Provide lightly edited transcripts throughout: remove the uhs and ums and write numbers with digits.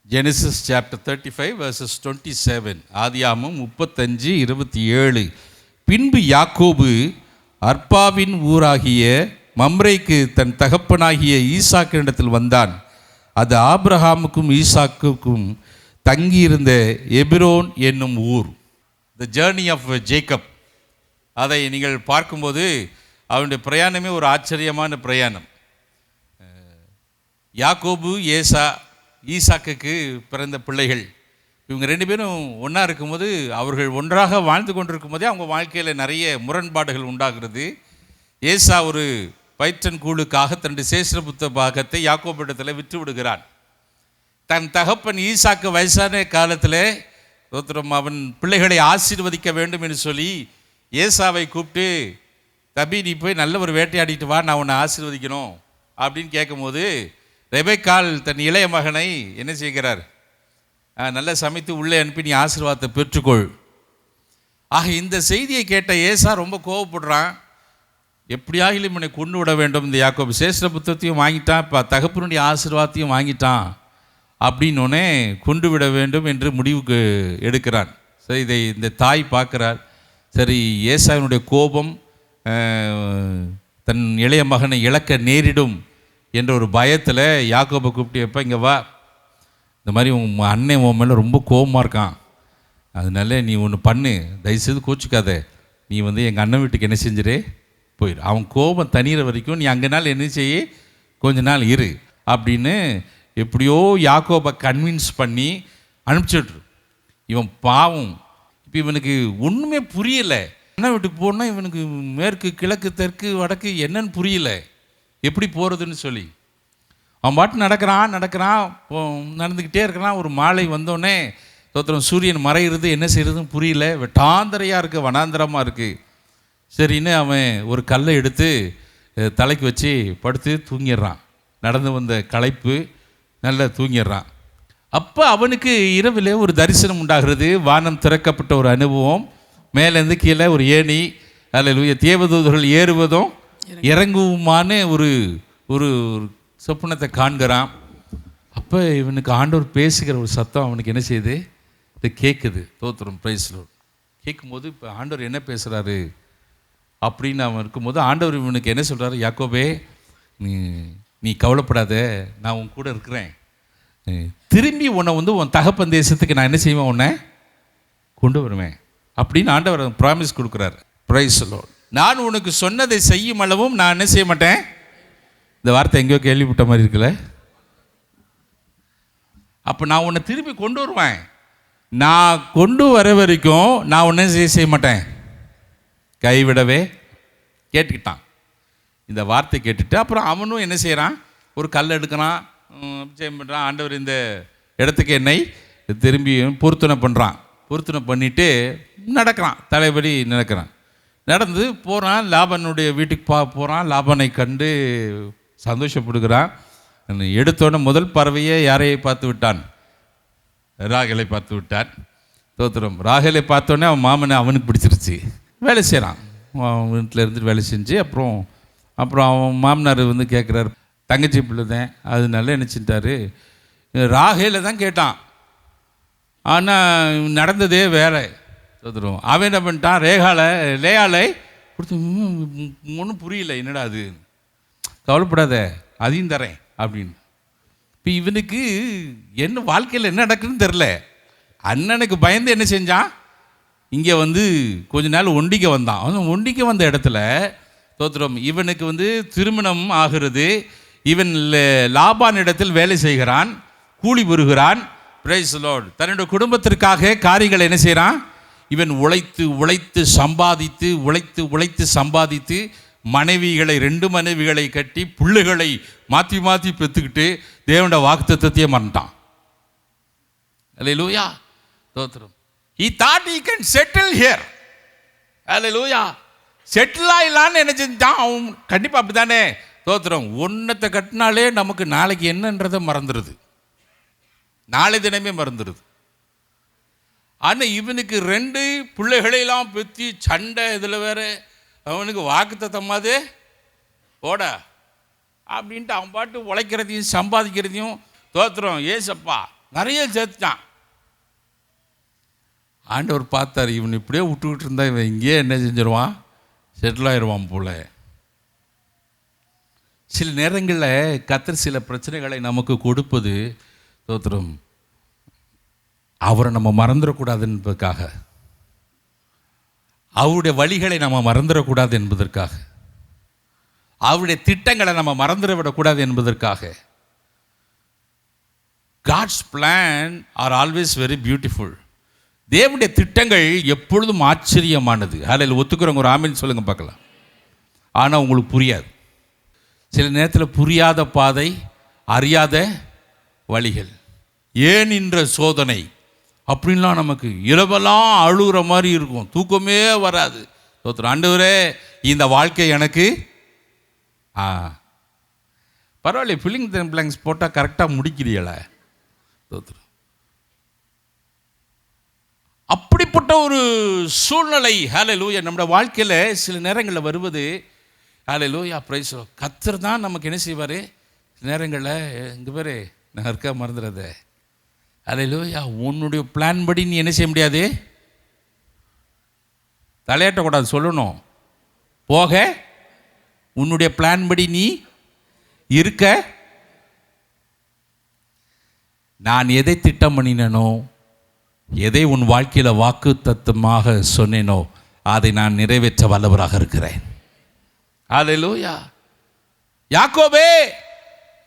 Genesis chapter 35 verses 27. ஆதியாகமம் 35:27. பின்பு யாக்கோபு அர்பாவின் ஊராகிய மம்ரேக்கு தன் தகப்பனாகிய ஈசாக்கினிடத்தில் வந்தான். அது ஆபிரகாமுக்கும் ஈசாக்குக்கும் தங்கியிருந்த எபிரோன் என்னும் ஊர். The journey of Jacob. அதை நீங்கள் பார்க்கும்போது அவனுடைய பிரயாணமே ஒரு ஆச்சரியமான பிரயாணம். யாக்கோபு ஈசாக்குக்கு பிறந்த பிள்ளைகள் இவங்க ரெண்டு பேரும் ஒன்றா இருக்கும்போது, அவர்கள் ஒன்றாக வாழ்ந்து கொண்டிருக்கும் போதே அவங்க வாழ்க்கையில் நிறைய முரண்பாடுகள் உண்டாகிறது. ஏசா ஒரு பயிற்றன் கூழுக்காக தன்னுடைய சேஷபுத்த பாகத்தை யாக்கோபிடத்தில் விற்று விடுகிறான். தன் தகப்பன் ஈசாக்கு வயசான காலத்தில் அவன் பிள்ளைகளை ஆசீர்வதிக்க வேண்டும் என்று சொல்லி ஏசாவை கூப்பிட்டு, தம்பி நீ போய் நல்ல ஒரு வேட்டையாடிட்டு வா, நான் உன்னை ஆசீர்வதிக்கணும் அப்படின்னு கேட்கும்போது, ரெபெக்காள் தன் இளைய மகனை என்ன செய்கிறார்? நல்லா சமைத்து உள்ளே அனுப்பி நீ ஆசீர்வாதத்தை பெற்றுக்கொள். ஆக இந்த செய்தியை கேட்ட ஏசா ரொம்ப கோவப்படுறான். எப்படியாகிலும் இவனை கொண்டு விட வேண்டும், இந்த யாக்கோபு சேஷ்ட புத்தகத்தையும் வாங்கிட்டான், இப்போ தகப்பனுடைய ஆசீர்வாதத்தையும் வாங்கிட்டான் அப்படின்னோடனே கொண்டு விட வேண்டும் என்று முடிவுக்கு எடுக்கிறான். சரி, இதை இந்த தாய் பார்க்குறார். சரி, ஏசாவினுடைய கோபம் தன் இளைய மகனை இழக்க நேரிடும் என்ற ஒரு பயத்தில் யாக்கோபை கூப்பிட்டு, எப்போ இங்கே வா, இந்த மாதிரி உங்கள் அண்ணன் உன் மேலே ரொம்ப கோபமாக இருக்கான், அதனால நீ ஒன்று பண்ணு, தயவுசெய்து கோச்சிக்காத, நீ எங்கள் அண்ணன் வீட்டுக்கு என்ன செஞ்சிரு, போயிடு, அவன் கோபம் தனிகிற வரைக்கும் நீ அங்கே நாள் என்ன செய்ய, கொஞ்ச நாள் இரு அப்படின்னு எப்படியோ யாக்கோபை கன்வின்ஸ் பண்ணி அனுப்பிச்சிட்ரு. இவன் பாவம், இப்போ இவனுக்கு ஒன்றுமே புரியலை. அண்ணன் வீட்டுக்கு போனால் இவனுக்கு மேற்கு கிழக்கு தெற்கு வடக்கு என்னன்னு புரியல, எப்படி போகிறதுன்னு சொல்லி அவன் பாட்டு நடக்கிறான் நடந்துக்கிட்டே இருக்கிறான். ஒரு மாலை வந்தோடனே சூரியன் மறைகிறது, என்ன செய்கிறதுன்னு புரியல, வெட்டாந்தரையாக இருக்குது, வனாந்தரமாக இருக்குது. சரின்னு அவன் ஒரு கல்லை எடுத்து தலைக்கு வச்சு படுத்து தூங்கிடுறான். நடந்து வந்த களைப்பு, நல்லா தூங்கிடுறான். அப்போ அவனுக்கு இரவில் ஒரு தரிசனம் உண்டாகிறது. வானம் திறக்கப்பட்ட ஒரு அனுபவம், மேலேருந்து கீழே ஒரு ஏணி, அதில் தேவதூதர்கள் ஏறுவதும் இறங்குவுமான ஒரு ஒரு சொப்பனத்தை காண்கிறான். அப்போ இவனுக்கு ஆண்டவர் பேசுகிற ஒரு சத்தம் அவனுக்கு என்ன செய்யுது, இது கேட்குது. தோத்திரம், பிரைஸ் லார்ட். கேட்கும்போது இப்போ ஆண்டவர் என்ன பேசுகிறாரு அப்படின்னு அவன் இருக்கும்போது ஆண்டவர் இவனுக்கு என்ன சொல்கிறாரு, யாக்கோபே நீ கவலைப்படாத, நான் உன் கூட இருக்கிறேன், திரும்பி உன்னை உன் தகப்பன் தேசத்துக்கு நான் என்ன செய்வேன், உன்னை கொண்டு வருவேன் அப்படின்னு ஆண்டவர் ப்ராமிஸ் கொடுக்குறாரு. Praise Lord. நான் உனக்கு சொன்னதை செய்யும் அளவும் நான் என்ன செய்ய மாட்டேன். இந்த வார்த்தை எங்கேயோ கேள்விப்பட்ட மாதிரி இருக்குல்ல. அப்போ நான் உன்னை திருப்பி கொண்டு வருவேன், நான் கொண்டு வர வரைக்கும் நான் உன்னை செய்ய மாட்டேன், கைவிடவே. கேட்டுக்கிட்டான் இந்த வார்த்தை. கேட்டுட்டு அப்புறம் அவனும் என்ன செய்கிறான், ஒரு கல் எடுக்கிறான், பண்ணுறான். ஆண்டவர் இந்த இடத்துக்கு என்னை திரும்பி பொருத்தனை பண்ணுறான். பொருத்தனை பண்ணிவிட்டு நடக்கிறான், தலைபடி நடக்கிறான். நடந்து போகிறான், லாபானுடைய வீட்டுக்கு போகிறான். லாபானை கண்டு சந்தோஷப்படுகிறான். எடுத்தோடனே முதல் பறவையை யாரையை பார்த்து விட்டான், ராகலை பார்த்து விட்டான். தோத்திரம். ராகலை பார்த்தோன்னே அவன் மாமனை அவனுக்கு பிடிச்சிருச்சு. வேலை செய்கிறான், அவன் வீட்டில் இருந்துட்டு வேலை செஞ்சு அப்புறம் அவன் மாமனார் கேட்குறாரு, தங்கச்சி பிள்ளை தான், அதனால நினச்சிட்டாரு. ராகேல தான் கேட்டான், ஆனால் நடந்ததே வேறு. தோத்திரம். அவன் என்ன பண்ணிட்டான், லேயாலை கொடுத்து, ஒன்றும் புரியல, என்னடா அது, கவலைப்படாத அதையும் தரேன் அப்படின்னு. இப்போ இவனுக்கு என்ன வாழ்க்கையில் என்ன நடக்குதுன்னு தெரில. அண்ணனுக்கு பயந்து என்ன செஞ்சான், இங்கே கொஞ்ச நாள் ஒண்டிக்க வந்தான். அவன் ஒண்டிக்க வந்த இடத்துல தோத்திரம் இவனுக்கு திருமணம் ஆகிறது. இவன் லாபான் இடத்தில் வேலை செய்கிறான், கூலி பெறுகிறான். Praise lord. தன்னுடைய குடும்பத்திற்காக காரியங்களை என்ன செய்கிறான், இவன் உழைத்து சம்பாதித்து மனைவிகளை 2 மனைவிகளை கட்டி பிள்ளைகளை மாற்றி பெற்றுக்கிட்டு தேவனுடைய வாக்குத்தத்தத்தையே மறந்துட்டான். அல்லேலூயா, தோத்திரம். He thought he can settle here. அல்லேலூயா. செட்டில் ஆகலான்னு என்ன செஞ்சான் அவன். கண்டிப்பாக அப்படி தானே, தோத்திரம். ஒன்றத்தை கட்டினாலே நமக்கு நாளைக்கு என்னன்றதை மறந்துடுது, நாளை தினமே மறந்துடுது. ஆனால் இவனுக்கு 2 பிள்ளைகளையெல்லாம் பெற்றி சண்டை, இதில் வேறு அவனுக்கு வாக்குத்தத்தமாது போடா அப்படின்ட்டு அவன் பாட்டு உழைக்கிறதையும் சம்பாதிக்கிறதையும். தோத்திரம். ஏசப்பா நிறைய சேர்த்துட்டான். ஆண்டவர் பார்த்தார், இவன் இப்படியே விட்டுக்கிட்டு இருந்தா இவன் இங்கேயே என்ன செஞ்சிருவான், செட்டில் ஆயிடுவான் போல. சில நேரங்களில் கர்த்தர் சில பிரச்சனைகளை நமக்கு கொடுப்பது தோத்திரம் அவரை நம்ம மறந்துடக்கூடாது என்பதற்காக, அவருடைய வழிகளை நம்ம மறந்துடக்கூடாது என்பதற்காக, அவருடைய திட்டங்களை நம்ம மறந்துட விடக்கூடாது என்பதற்காக. God's plan are always very beautiful. தேவனுடைய திட்டங்கள் எப்பொழுதும் ஆச்சரியமானது. அதில் ஒத்துக்கிறவங்க ஒரு ஆமீன் சொல்லுங்க பார்க்கலாம். ஆனால் உங்களுக்கு புரியாது. சில நேரத்தில் புரியாத பாதை, அறியாத வழிகள், ஏன் என்ற சோதனை அப்படின்லாம் நமக்கு இரவெல்லாம் அழுகிற மாதிரி இருக்கும், தூக்கமே வராது. தோத்திரம், ஆண்டவரே இந்த வாழ்க்கை எனக்கு பரவாயில்ல, ஃபில்லிங் தி பிளாங்க்ஸ் போட்டால் கரெக்டாக முடிக்கிறீங்கள. தோத்திரம், அப்படிப்பட்ட ஒரு சூழ்நிலை ஹல்லேலூயா நம்முடைய வாழ்க்கையில் சில நேரங்களில் வருவது. ஹல்லேலூயா, பிரைஸ் தி லார்ட். கர்த்தர் தான் நமக்கு என்ன செய்வார் சில நேரங்களில். இங்கே பேர் நான் இருக்க மறந்துடுறத. ஹல்லேலூயா, உன்னுடைய பிளான் படி நீ என்ன செய்ய முடியாது, தலையாட்டக்கூடாது, சொல்லணும் போக. உன்னுடைய பிளான் படி நீ இருக்க. நான் எதை திட்டம் பண்ணினேனோ, எதை உன் வாழ்க்கையில் வாக்கு தத்துவமாக சொன்னேனோ அதை நான் நிறைவேற்ற வல்லவராக இருக்கிறேன். ஹல்லேலூயா. யாக்கோபே,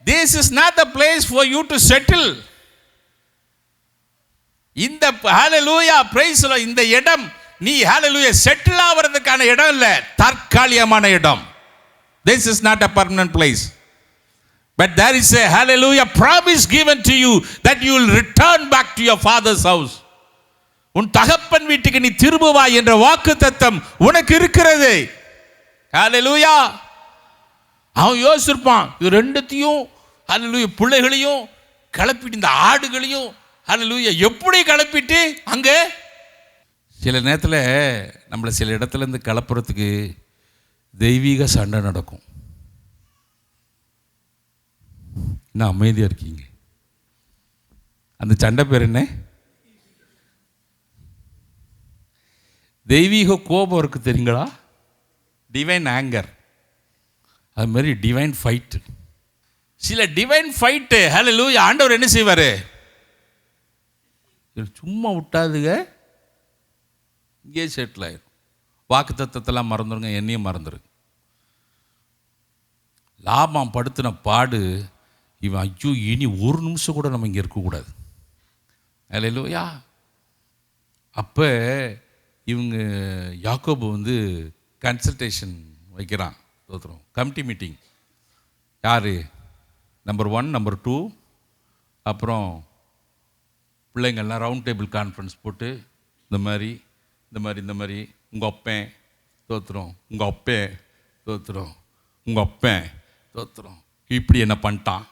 this is not the place for you to settle. இந்த ஹல்லேலூயா பிரைஸ் தி லார்ட், இந்த இடம் நீ ஹல்லேலூயா செட்டில் ஆவறதுக்கான இடம் இல்லை, தற்காலிகமான இடம். This is not a permanent place. But there is a hallelujah promise given to you that you will return back to your father's house. உன் தகப்பன் வீட்டுக்கு நீ திரும்புவாய் என்ற வாக்குத்தத்தம் உனக்கு இருக்கிறது. ஹல்லேலூயா. அவன் யோசிச்சிருப்பான், இது ரெண்டுத்தையும் ஹல்லேலூயா பிள்ளைகளையும் கிளப்பிட்டு, இந்த ஆடுகளையும் ஹல்லேலூயா எப்படி கிளப்பிட்டு அங்கே. சில நேரத்தில் நம்மளை சில இடத்துல இருந்து கிளப்புறதுக்கு தெய்வீக சண்டை நடக்கும். என்ன அமைதியாக இருக்கீங்க? அந்த சண்டை பேர் என்ன? தெய்வீக கோபம் இருக்குது தெரியுங்களா? Divine anger. அது மாதிரி டிவைன் ஃபைட்டு. சில டிவைன் ஃபைட்டு ஹல்லேலூயா ஆண்டவர் என்ன செய்வார், சும்மா விட்டாதுங்க, இங்கே செட்டில் ஆயிடும். வாக்கு தத்தத்தெல்லாம் மறந்துடுங்க, என்னையும் மறந்துடுங்க. லாபம் படுத்தின பாடு இவன், ஐயோ இனி ஒரு நிமிஷம் கூட நம்ம இங்கே இருக்கக்கூடாது. ஹல்லேலூயா. அப்போ இவங்க யாக்கோபு வந்து கன்சல்டேஷன் வைக்கிறான். தோத்துறோம், கமிட்டி மீட்டிங். யார்? நம்பர் 1, நம்பர் 2, அப்புறம் பிள்ளைங்கள்லாம் ரவுண்ட் டேபிள் கான்ஃபரன்ஸ் போட்டு இந்த மாதிரி உங்கள் அப்பன் தோத்துறோம், உங்கள் அப்பன் தோத்துறோம், உங்கள் அப்பன் தோத்துறோம், இப்படி என்ன பண்ணிட்டான்.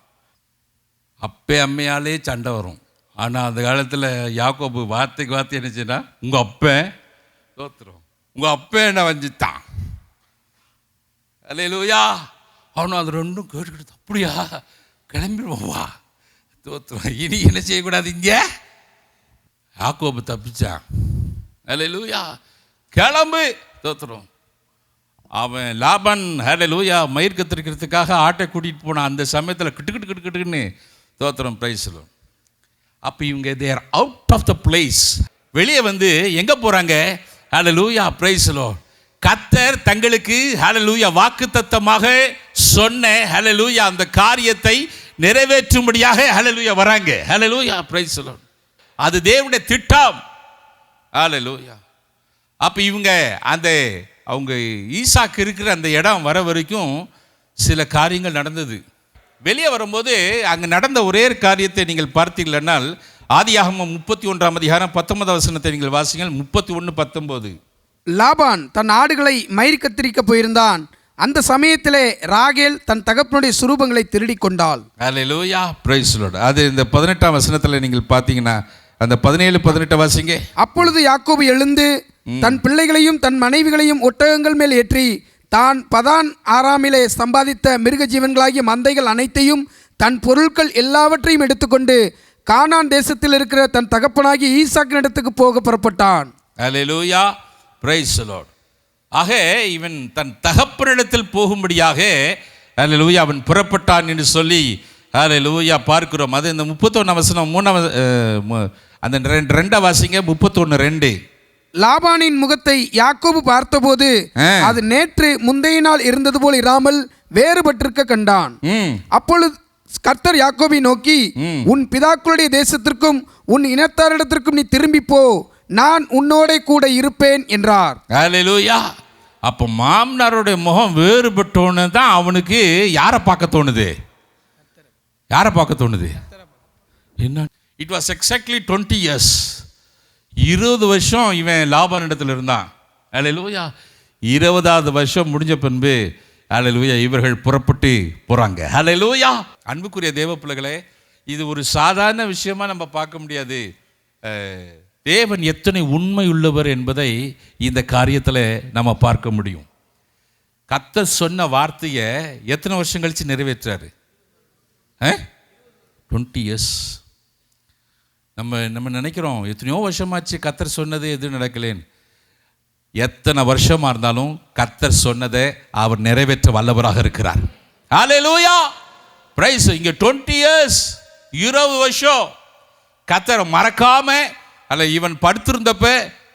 அப்பே அம்மையாலே சண்டை வரும். ஆனால் அந்த காலத்தில் யாக்கோபு வார்த்தைக்கு வார்த்தை என்ன செய்யனா, உங்கள் அப்பன் தோத்துறோம், உங்கள் அப்பன் என்ன வஞ்சித்தான். ஹல்லேலூயா. அவனும் அது ரெண்டும் கேட்டுக்கிட்டு, அப்படியா கிளம்பிடுவோம் வா தோத்துறோம், இனி என்ன செய்யக்கூடாது இங்கே. யாக்கோபு தப்பிச்சான். ஹல்லேலூயா. கிளம்பு தோத்துறோம். அவன் லாபான் ஹல்லேலூயா மயிர் கத்திரிக்கிறதுக்காக ஆட்டை கூட்டிகிட்டு போனான். அந்த சமயத்தில் கிட்டுக்கிட்டுன்னு தோத்திரம் பிரைஸ்ல. அப்போ இவங்க தேர் அவுட் ஆஃப் த பிளேஸ், வெளியே வந்து எங்கே போகிறாங்க? ஹல்லேலூயா பிரைஸ்ல. கர்த்தர் தங்களுக்கு ஹல்லேலூயா வாக்குத்தத்தமாக சொன்ன ஹல்லேலூயா அந்த காரியத்தை நிறைவேற்றும்படியாக ஹல்லேலூயா வராங்க. ஹல்லேலூயா பிரைஸ்ல. அது தேவனுடைய திட்டம். ஹல்லேலூயா. அப்போ இவங்க அந்த அவங்க ஈசாக்கு இருக்கிற அந்த இடம் வர வரைக்கும் சில காரியங்கள் நடந்தது. வெளியே வரும்போது அங்கே நடந்த ஒரே காரியத்தை நீங்கள் பார்த்தீங்களென்னால், ஆதியாகமம் 31ஆம் அதிகாரம் 19ஆம் வசனத்தை நீங்கள் வாசிங்கள். 31:19. லாபான் தன் ஆடுகளை மயிர் கத்திரிக்க போயிருந்தான். அந்த சமயத்திலே ராகேல் தன் தகப்பனுடைய சுரூபங்களை திருடி கொண்டாள். ஹல்லேலூயா பிரைஸ் தி லார்ட். அது இந்த 18ஆம் வசனத்தில் நீங்கள் பார்த்தீங்கன்னா அந்த 17-18 வாசிங்க. அப்பொழுது யாக்கோபு எழுந்து தன் பிள்ளைகளையும் தன் மனைவிகளையும் ஒட்டகங்கள் மேல் ஏற்றி தான் பதான் ஆராமிலே சம்பாதித்த மிருக ஜீவன்களாகிய மந்தைகள் அனைத்தையும் தன் பொருட்கள் எல்லாவற்றையும் எடுத்துக்கொண்டு கானான் தேசத்தில் இருக்கிற தன் தகப்பனாகிய ஈசாக்கின் இடத்துக்கு போக புறப்பட்டான். ஹல்லேலூயா, பிரைஸ் தி லார்ட். ஆக இவன் தன் தகப்பனிடத்தில் போகும்படியாக ஹல்லேலூயா அவன் புறப்பட்டான் என்று சொல்லி ஹல்லேலூயா பார்க்கிறோம். அது இந்த 31 வசனம் 3 அந்த 2 வாசிங்க. 31:2. லாபானின் முகத்தை யாக்கோபு பார்த்தபோது அது நேற்று முந்தைய நாள் இருந்தது போல் இராமல் வேறுபட்டிருக்க கண்டான். அப்பொழுது கர்த்தர் யாக்கோபை நோக்கி, உன் பிதாக்களுடைய தேசத்திற்கும் உன் இனத்தாரிடத்திற்கும் நீ திரும்பி போ, நான் உன்னோட கூட இருப்பேன் என்றார். ஹல்லேலூயா. அப்போ மாமனாருடைய முகம் வேறுபட்டோன்னு தான் அவனுக்கு யாரை பார்க்க தோணுது? யாரை பார்க்க தோணுது? என்ன? It was exactly 20 years. 20 வருஷம் இவன் லாபான் இடத்துல இருந்தான். ஹல்லேலூயா. 20வது வருஷம் முடிஞ்ச பின்பு ஹல்லேலூயா இவர்கள் புறப்பட்டு போகிறாங்க. ஹல்லேலூயா. அன்புக்குரிய தேவ பிள்ளைகளே, இது ஒரு சாதாரண விஷயமா நம்ம பார்க்க முடியாது. தேவன் எத்தனை உண்மை உள்ளவர் என்பதை இந்த காரியத்தில் நம்ம பார்க்க முடியும். கர்த்தர் சொன்ன வார்த்தையை எத்தனை வருஷம் கழித்து நிறைவேற்றாரு? 20 years. நம்ம நினைக்கிறோம் எத்தனையோ வருஷமாச்சு கர்த்தர் சொன்னது எதுவும் நடக்கலேன்னு. எத்தனை வருஷமாக இருந்தாலும் கர்த்தர் சொன்னதை அவர் நிறைவேற்ற வல்லவராக இருக்கிறார். ஹல்லேலூயா, பிரைஸ். இங்கே 20 years, 20 வருஷம் கர்த்தர் மறக்காம அல்ல இவன் படுத்திருந்தப்ப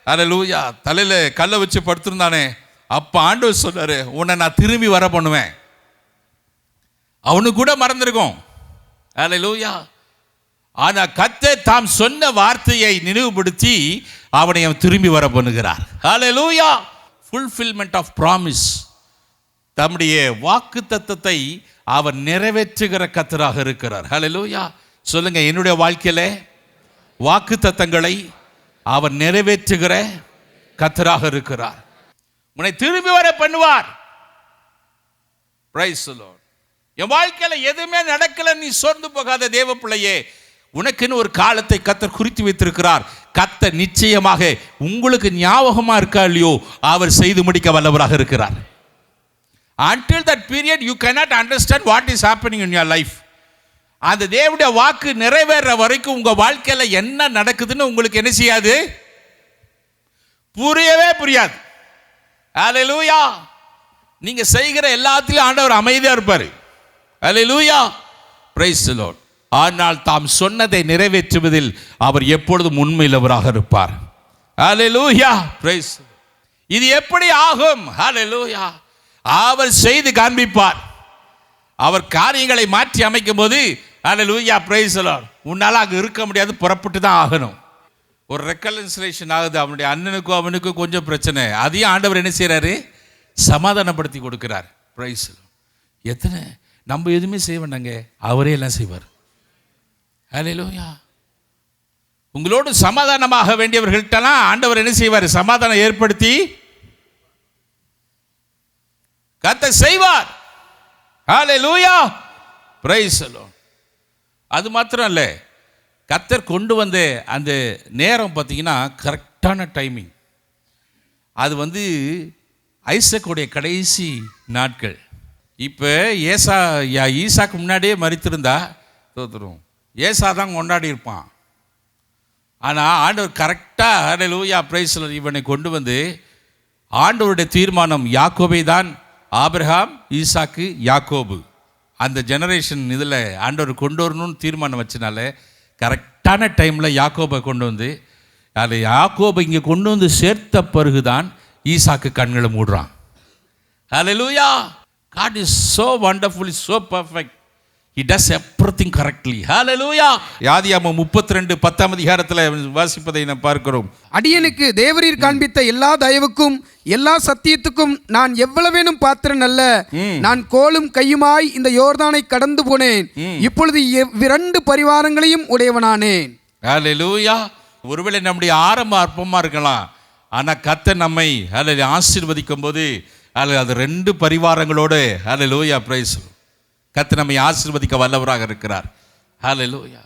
ஹல்லேலூயா தலையில் கல்லை வச்சு படுத்திருந்தானே, அப்போ ஆண்டவர் சொன்னார், உன்னை நான் திரும்பி வர பண்ணுவேன். அவனுக்கு கூட மறந்துருக்கும். ஹல்லேலூயா. ஆனால் கர்த்தர் தாம் சொன்ன வார்த்தையை நினைவுபடுத்தி அவனை அவன் திரும்பி வர பண்ணுகிறார். ஹல்லேலூயா. Fulfilment of promise. தம்முடைய வாக்கு தத்தத்தை அவர் நிறைவேற்றுகிற கர்த்தராக இருக்கிறார். ஹல்லேலூயா. சொல்லுங்க, என்னுடைய வாழ்க்கையில வாக்கு தத்தங்களை அவர் நிறைவேற்றுகிற கர்த்தராக இருக்கிறார். உன்னை திரும்பி வர பண்ணுவார். Praise the Lord. என் வாழ்க்கையில எதுவுமே நடக்கல நீ சோர்ந்து போகாத தேவ பிள்ளையே, உனக்குன்னு ஒரு காலத்தை கர்த்தர் குறித்து வைத்திருக்கிறார். கர்த்தர் நிச்சயமாக உங்களுக்கு ஞாபகமா இருக்கா இல்லையோ அவர் செய்து முடிக்க வல்லவராக இருக்கிறார். Until that period you cannot understand what is happening in your life. அந்த தேவனுடைய வாக்கு நிறைவேற வரைக்கும் உங்க வாழ்க்கையில என்ன நடக்குதுன்னு உங்களுக்கு என்ன செய்யாது? புரியவே புரியாது. ஹல்லேலூயா. நீங்க செய்கிற எல்லாத்திலும் ஆண்டவர் அமைதியா இருப்பார். ஹல்லேலூயா, பிரைஸ் தி லார்ட். ஆனால் தாம் சொன்னதை நிறைவேற்றுவதில் அவர் எப்பொழுதும் உண்மையுள்ளவராக இருப்பார். ஹல்லேலூயா, பிரைஸ். இது எப்படி ஆகும்? ஹல்லேலூயா. அவர் செய்து காண்பிப்பார். அவர் காரியங்களை மாற்றி அமைக்கும் போது ஹல்லேலூயா, பிரைஸ் தி லார்ட், உன்னால அங்கே இருக்க முடியாது, புறப்பட்டு தான் ஆகணும். ஒரு ரெக்கன்சிலேஷன் ஆகுது, அவனுடைய அண்ணனுக்கும் அவனுக்கும் கொஞ்சம் பிரச்சனை, அதையும் ஆண்டவர் என்ன செய்கிறாரு? சமாதானப்படுத்தி கொடுக்கிறார். பிரைஸ். எத்தனை நம்ம எதுவுமே செய்ய வேண்டாங்க, அவரே எல்லாம் செய்வார். ஹல்லேலூயா. உங்களோடு சமாதானமாக வேண்டியவர்கள்ட்டெல்லாம் ஆண்டவர் என்ன செய்வார்? சமாதானம் ஏற்படுத்தி கர்த்தர் செய்வார். ஹல்லேலூயா, பிரைஸ் தி லார்ட். அது மாத்திரம் இல்லை, கர்த்தர் கொண்டு வந்த அந்த நேரம் பார்த்தீங்கன்னா கரெக்டான டைமிங். அது ஐசக்குடைய கடைசி நாட்கள். இப்போ ஈசாக்கு முன்னாடியே மரித்திருந்தா தோத்துரும், ஏசா தான் கொண்டாடி இருப்பான். ஆனால் ஆண்டவர் கரெக்டாக ஹல்லேலூயா, பிரைஸ் தி லார்ட், இவனை கொண்டு வந்து ஆண்டவருடைய தீர்மானம் யாக்கோபை தான் ஆபிரகாம், ஈசாக்கு, யாக்கோபு அந்த ஜெனரேஷன் இதில் ஆண்டவர் கொண்டு வரணும்னு தீர்மானம் வச்சனால கரெக்டான டைமில் யாக்கோபை கொண்டு வந்து அதில் யாக்கோபை இங்கே கொண்டு வந்து சேர்த்த பிறகுதான் ஈசாக்கு கண்களை மூடுறான். ஹல்லேலூயா. God is so wonderful, so perfect. He does everything correctly. Hallelujah. யாதியாகமம் 32:10 வாசிப்பதை நாம் பார்க்கிறோம். அடியனுக்கு தேவரீர் காண்பித்த எல்லா தயவுக்கும் எல்லா சத்தியத்துக்கும் நான் எவ்வளவேனும் பாத்திரன் அல்ல. நான் கோலும் கையுமாய் இந்த யோர்தானை கடந்து போனேன், இப்பொழுது 2 பரிவாரங்களையும் உடையவனானேன். ஹல்லேலூயா. ஒருவேளை நம்முடைய ஆரம்ப அற்பமா இருக்கலாம், ஆனால் கர்த்தர் நம்மை ஆசீர்வதிக்கும் போது அது 2 பரிவாரங்களோடு ஹல்லேலூயா, பிரைஸ், கர்த்தர் நம்மை ஆசீர்வதிக்க வல்லவராக இருக்கிறார். ஹல்லேலூயா.